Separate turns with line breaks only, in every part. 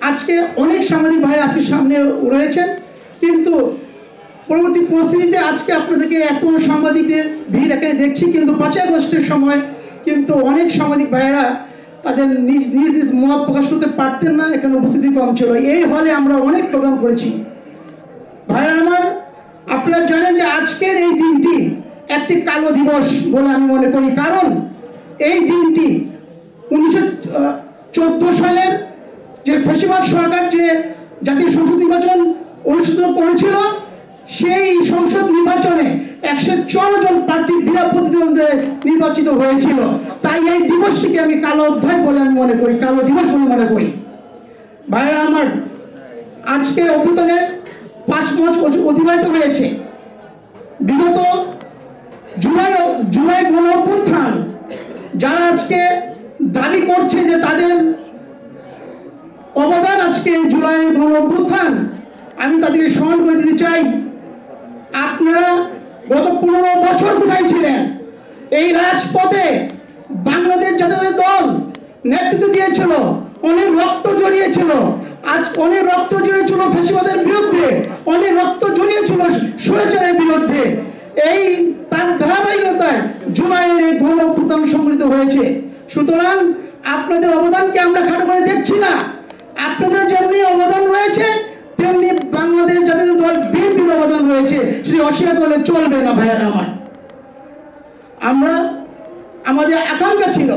আজকে অনেক সাংবাদিক ভাই আজকে সামনে রয়েছেন, কিন্তু পরবর্তী পরিস্থিতিতে আজকে আপনাদেরকে এত সাংবাদিকদের ভিড় এখানে দেখছি, কিন্তু 5ই আগস্টের সময় কিন্তু অনেক সাংবাদিক ভাইয়েরা তাদের নিজ নিজ মত প্রকাশ করতে পারতেন না, এখানে উপস্থিতি কম ছিল। এই হলে আমরা অনেক প্রোগ্রাম করেছি। ভাইরা আমার, আপনারা জানেন যে আজকের এই দিনটি একটি কালো দিবস বলে আমি মনে করি, কারণ এই দিনটি 1914 সালের যে ফ্যাসিবাদ সরকার যে জাতীয় সংসদ নির্বাচন অনুষ্ঠিত করেছিল, সেই সংসদ নির্বাচনে 114 জন প্রার্থী বিনা প্রতিদ্বন্দ্বিতায় নির্বাচিত হয়েছিল। তাই এই দিবসটিকে আমি কালো অধ্যায় বলে আমি মনে করি, কালো দিবস বলে মনে করি। ভাইরা আমার, আজকে অভ্যুত্থানের 5 মাস অতিবাহিত হয়েছে। বিগত জুলাই গণ অভ্যুত্থান যারা আজকে দাবি করছে যে তাদের অবদান আজকে জুলাই গণ অভ্যুত্থান, আমি তাদেরকে স্মরণ করে দিতে চাই, আপনারা গত 15 বছর কোথায় ছিলেন? এই রাজপথে বাংলাদেশ জাতীয় দল নেতৃত্ব দিয়েছিল, অনেক রক্ত জড়িয়েছিল, আজ অনেক রক্ত জড়িয়েছিল ফ্যাসিবাদের বিরুদ্ধে, অনেক রক্ত জড়িয়েছিল স্বৈরাচারের বিরুদ্ধে। এই তার ধারাবাহিকতায় জুলাইয়ের এই গণ অভ্যুত্থান সংঘটিত হয়েছে। সুতরাং আপনাদের অবদানকে আমরা খাটো করে দেখছি না। আপনাদের যেমনি অবদান রয়েছে তেমনি বাংলাদেশ জাতীয় দল বিএনপির অবদান রয়েছে, সেটি অস্বীকার করলে চলবে না। ভাইয়ারা আমার, আমাদের আকাঙ্ক্ষা ছিল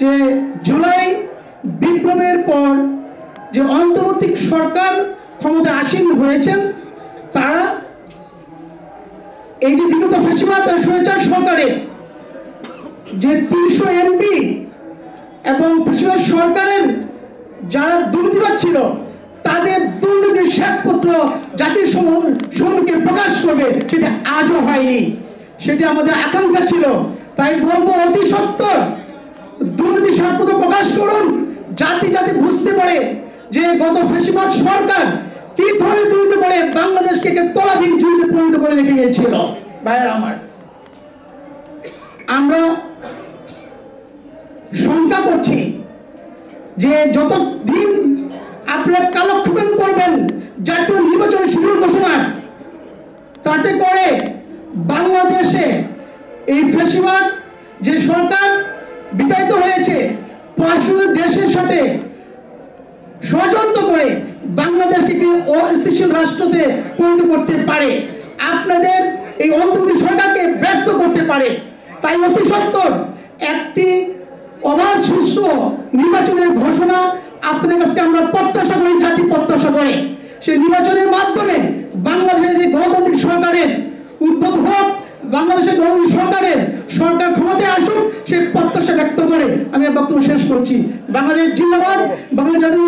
যে জুলাই বিপ্লবের পর যে অন্তর্বর্তী সরকার ক্ষমতা আসীন হয়েছেন, তারা এই যে বিগত ফ্যাসিবাদ স্বৈরাচার সরকারের যে 300 এমপি এবং ফ্যাসিবাদ সরকারের যারা দুর্নীতিবাজ ছিল, তাদের দুর্নীতির শ্বেতপত্র জাতির সম্মুখে প্রকাশ করবে, সেটা আজও হয়নি। সেটা আমাদের আকাঙ্ক্ষা ছিল। তাই বলবো, অতি সত্বর দুর্নীতির শ্বেতপত্র প্রকাশ করুন, জাতি যাতে বুঝতে পারে যে গত ফ্যাসিবাদ সরকার কি ধরনের দুর্নীতি করে বাংলাদেশকে তলাবিহীন ঝুঁকিতে পরিণত করে রেখে গিয়েছিল। ভাইয়েরা আমার, আমরা শঙ্কা করছি যে যতদিন আপনারা কালক্ষেপণ করবেন জাতীয় নির্বাচন শিডিউল ঘোষণা, তাতে করে বাংলাদেশে এই ফ্যাসিবাদ যে সরকার বিতাড়িত হয়েছে, পার্শ্ববর্তী দেশের সাথে ষড়যন্ত্র করে বাংলাদেশকে অস্থিতিশীল রাষ্ট্রতে পরিণত করতে পারে, আপনাদের এই অন্তর্বর্তী সরকারকে ব্যর্থ করতে পারে। তাই অতি সত্বর একটি অবাধ সুষ্ঠু নির্বাচনের ঘোষণা আপনাদের কাছে আমরা প্রত্যাশা করি, জাতি প্রত্যাশা করে। সেই নির্বাচনের মাধ্যমে বাংলাদেশের যে গণতান্ত্রিক সরকারের উদ্ভব হোক, বাংলাদেশের গণতান্ত্রিক সরকার ক্ষমতায় আসুক, সেই প্রত্যাশা ব্যক্ত করে আমি বক্তব্য শেষ করছি। বাংলাদেশ জিন্দাবাদ, বাংলাদেশ জাতীয়